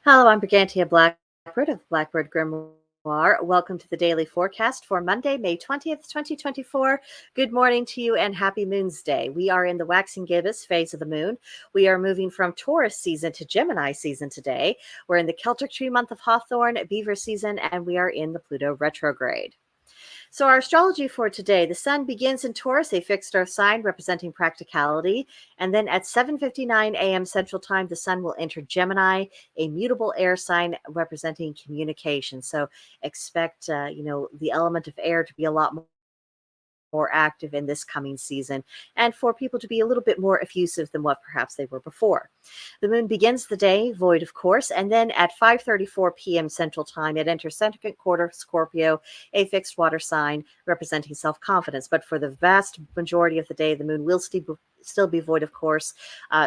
Hello, I'm Brigantia Blackbird of Blackbird Grimoire. Welcome to the daily forecast for Monday, May 20th, 2024. Good morning to you and happy Moon's Day. We are in the waxing gibbous phase of the moon. We are moving from Taurus season to Gemini season today. We're in the Celtic tree month of Hawthorn, Beaver season, and we are in the Pluto retrograde. So our astrology for today, the sun begins in Taurus, a fixed earth sign representing practicality. And then at 7:59 a.m. Central Time, the sun will enter Gemini, a mutable air sign representing communication. So expect, the element of air to be a lot more active in this coming season, and for people to be a little bit more effusive than what perhaps they were before. The moon begins the day void, of course, and then at 5:34 p.m. Central Time, it enters second quarter Scorpio, a fixed water sign representing self-confidence. But for the vast majority of the day, the moon will still be void, of course.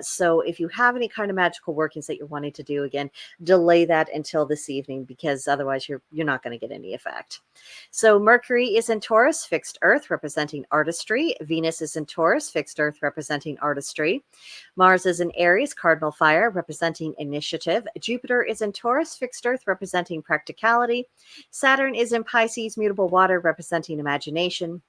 So if you have any kind of magical workings that you're wanting to do, again, delay that until this evening, because otherwise you're not going to get any effect. So Mercury is in Taurus, fixed earth, representing artistry. Venus is in Taurus, fixed earth, representing artistry. Mars is in Aries, cardinal fire, representing initiative. Jupiter is in Taurus, fixed earth, representing practicality. Saturn is in Pisces, mutable water, representing imagination.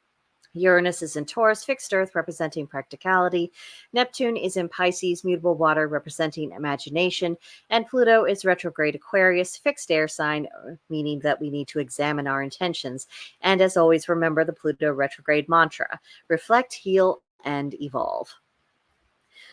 Uranus is in Taurus, fixed earth, representing practicality. Neptune is in Pisces, mutable water, representing imagination. And Pluto is retrograde Aquarius, fixed air sign, meaning that we need to examine our intentions. And as always, remember the Pluto retrograde mantra: reflect, heal, and evolve.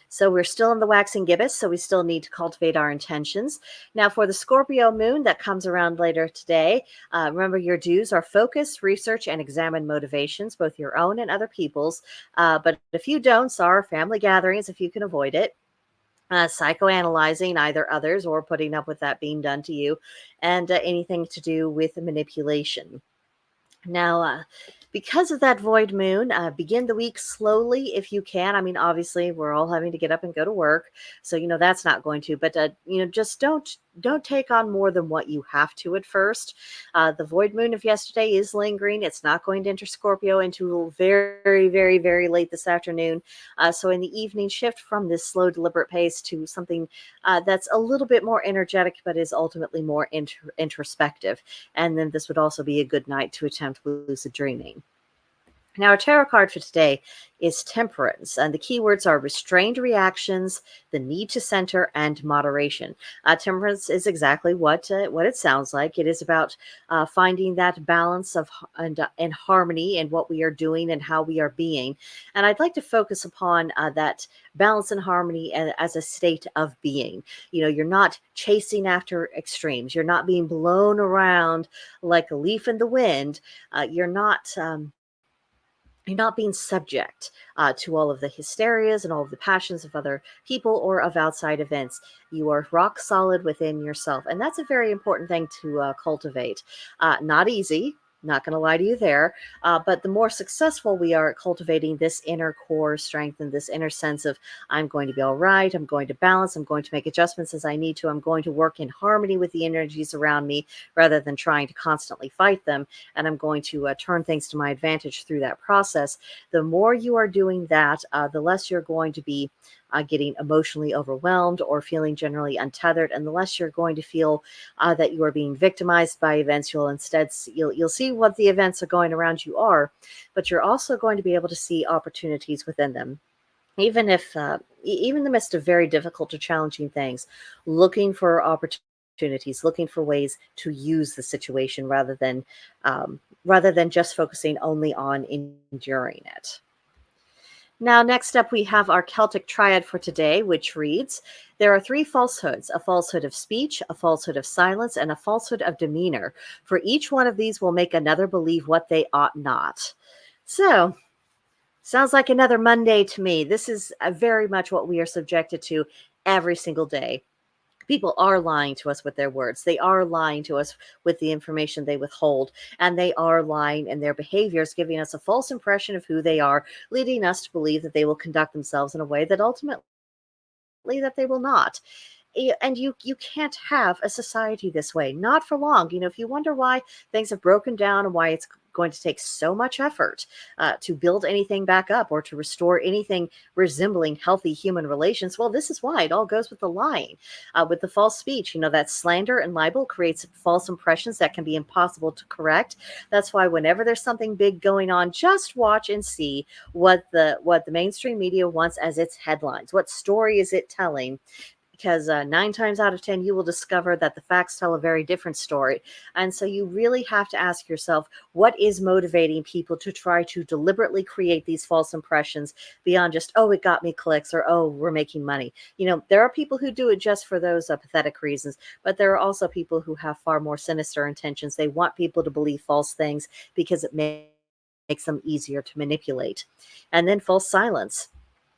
So we're still in the waxing gibbous, so we still need to cultivate our intentions. Now for the Scorpio moon that comes around later today, remember your dues are focus, research, and examine motivations, both your own and other people's. But a few don'ts are family gatherings, if you can avoid it. Psychoanalyzing either others or putting up with that being done to you, and anything to do with manipulation. Now, because of that void moon, begin the week slowly if you can. I mean, obviously, we're all having to get up and go to work, so that's not going to. But just don't take on more than what you have to at first. The void moon of yesterday is lingering. It's not going to enter Scorpio until very, very, very late this afternoon. So in the evening, shift from this slow, deliberate pace to something that's a little bit more energetic, but is ultimately more introspective. And then this would also be a good night to attempt lucid dreaming. Now, our tarot card for today is Temperance, and the keywords are restrained reactions, the need to center, and moderation. Temperance is exactly what it sounds like. It is about finding that balance of and harmony in what we are doing and how we are being. And I'd like to focus upon that balance and harmony as a state of being. You're not chasing after extremes. You're not being blown around like a leaf in the wind. You're not being subject to all of the hysterias and all of the passions of other people or of outside events. You are rock solid within yourself. And that's a very important thing to cultivate. Not easy. Not going to lie to you there. But the more successful we are at cultivating this inner core strength and this inner sense of, I'm going to be all right, I'm going to balance, I'm going to make adjustments as I need to, I'm going to work in harmony with the energies around me rather than trying to constantly fight them, and I'm going to turn things to my advantage through that process. The more you are doing that, the less you're going to be getting emotionally overwhelmed or feeling generally untethered, and the less you're going to feel that you are being victimized by events. You'll see what the events are going around you are, but you're also going to be able to see opportunities within them. Even in the midst of very difficult or challenging things, looking for opportunities, looking for ways to use the situation rather than just focusing only on enduring it. Now, next up, we have our Celtic triad for today, which reads, there are three falsehoods: a falsehood of speech, a falsehood of silence, and a falsehood of demeanor. For each one of these will make another believe what they ought not. So, sounds like another Monday to me. This is very much what we are subjected to every single day. People are lying to us with their words. They are lying to us with the information they withhold, and they are lying in their behaviors, giving us a false impression of who they are, leading us to believe that they will conduct themselves in a way that ultimately that they will not. And you can't have a society this way, not for long. If you wonder why things have broken down and why it's going to take so much effort to build anything back up or to restore anything resembling healthy human relations, well, this is why. It all goes with the lying, with the false speech. That slander and libel creates false impressions that can be impossible to correct. That's why whenever there's something big going on, just watch and see what the mainstream media wants as its headlines. What story is it telling? Because 9 times out of 10, you will discover that the facts tell a very different story. And so you really have to ask yourself, what is motivating people to try to deliberately create these false impressions beyond just, oh, it got me clicks, or, oh, we're making money. There are people who do it just for those pathetic reasons, but there are also people who have far more sinister intentions. They want people to believe false things because it makes them easier to manipulate. And then false silence,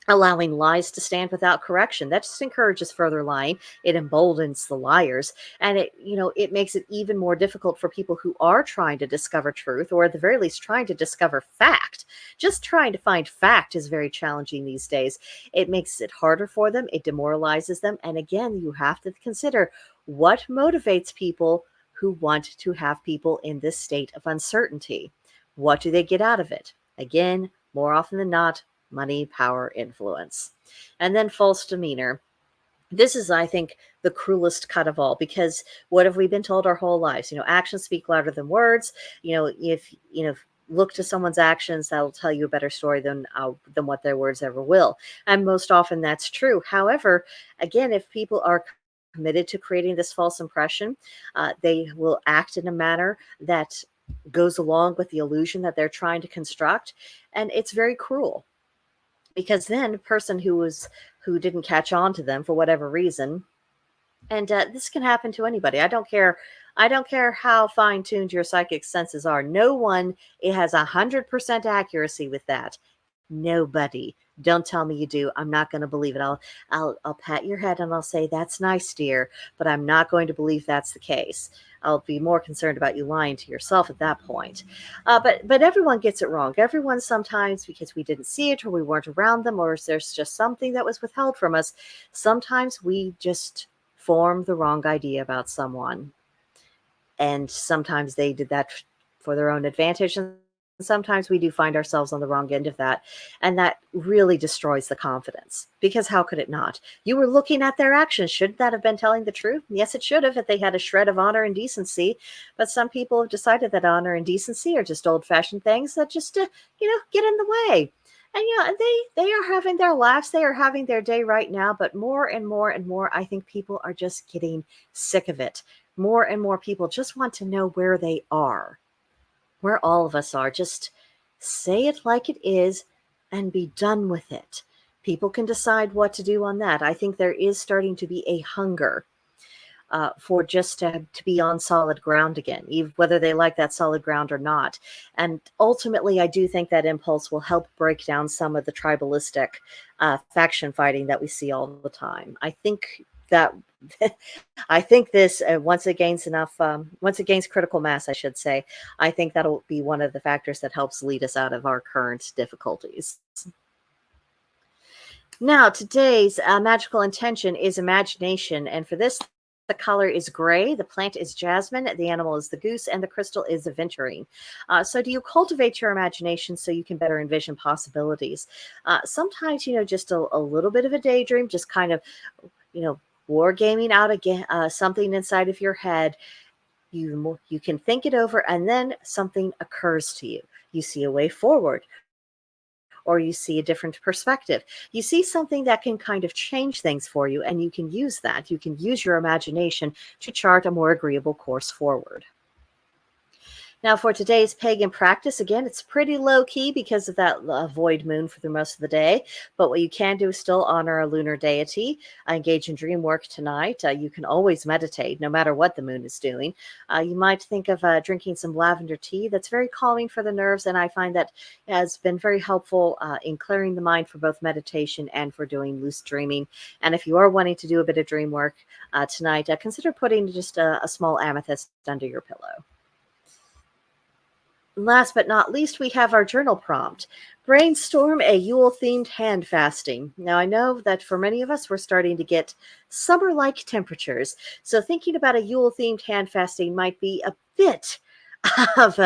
allowing lies to stand without correction. That just encourages further lying. It emboldens the liars, and it makes it even more difficult for people who are trying to discover truth, or at the very least trying to discover fact. Just trying to find fact is very challenging these days. It makes it harder for them. It demoralizes them. And again, you have to consider what motivates people who want to have people in this state of uncertainty. What do they get out of it? Again, more often than not, money, power, influence. And then false demeanor. This is, I think, the cruelest cut of all, because what have we been told our whole lives? Actions speak louder than words. If look to someone's actions, that'll tell you a better story than what their words ever will. And most often that's true. However, again, if people are committed to creating this false impression, they will act in a manner that goes along with the illusion that they're trying to construct. And it's very cruel, because then a person who didn't catch on to them for whatever reason, and this can happen to anybody. I don't care how fine-tuned your psychic senses are. No one, it has 100% accuracy with that. Nobody. Don't tell me you do. I'm not going to believe it. I'll pat your head and I'll say, that's nice, dear, but I'm not going to believe that's the case. I'll be more concerned about you lying to yourself at that point. But everyone gets it wrong. Everyone, sometimes, because we didn't see it or we weren't around them, or there's just something that was withheld from us, sometimes we just form the wrong idea about someone. And sometimes they did that for their own advantage, and sometimes we do find ourselves on the wrong end of that. And that really destroys the confidence, because how could it not? You were looking at their actions. Shouldn't that have been telling the truth? Yes, it should have, if they had a shred of honor and decency. But some people have decided that honor and decency are just old-fashioned things that just, get in the way. And they are having their laughs. They are having their day right now. But more and more and more, I think people are just getting sick of it. More and more people just want to know where they are, where all of us are. Just say it like it is and be done with it. People can decide what to do on that. I think there is starting to be a hunger for just to be on solid ground again, even whether they like that solid ground or not. And ultimately, I do think that impulse will help break down some of the tribalistic faction fighting that we see all the time. I think that I think this once it gains critical mass, I should say, I think that'll be one of the factors that helps lead us out of our current difficulties. Now, today's magical intention is imagination, and for this, the color is gray, the plant is jasmine, the animal is the goose, and the crystal is aventurine. So do you cultivate your imagination so you can better envision possibilities? Sometimes, just a little bit of a daydream, just kind of, wargaming out again, something inside of your head. You can think it over, and then something occurs to you. You see a way forward, or you see a different perspective. You see something that can kind of change things for you, and you can use that. You can use your imagination to chart a more agreeable course forward. Now, for today's pagan practice, again, it's pretty low key because of that void moon for the most of the day. But what you can do is still honor a lunar deity, engage in dream work tonight. You can always meditate no matter what the moon is doing. You might think of drinking some lavender tea. That's very calming for the nerves, and I find that has been very helpful in clearing the mind for both meditation and for doing loose dreaming. And if you are wanting to do a bit of dream work tonight, consider putting just a small amethyst under your pillow. Last but not least, we have our journal prompt. Brainstorm a Yule themed hand fasting. Now, I know that for many of us, we're starting to get summer like temperatures. So, thinking about a Yule themed hand fasting might be a bit of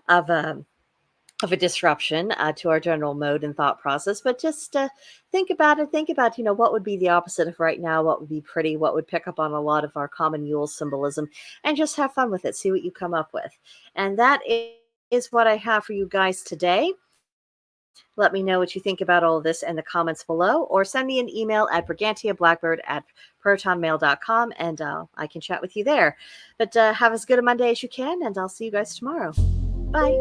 of a, of a disruption to our general mode and thought process, but just think about it. Think about, what would be the opposite of right now, what would be pretty, what would pick up on a lot of our common Yule symbolism, and just have fun with it. See what you come up with. And that is what I have for you guys today. Let me know what you think about all of this in the comments below, or send me an email at brigantiablackbird@protonmail.com, and I can chat with you there. But have as good a Monday as you can, and I'll see you guys tomorrow. Bye.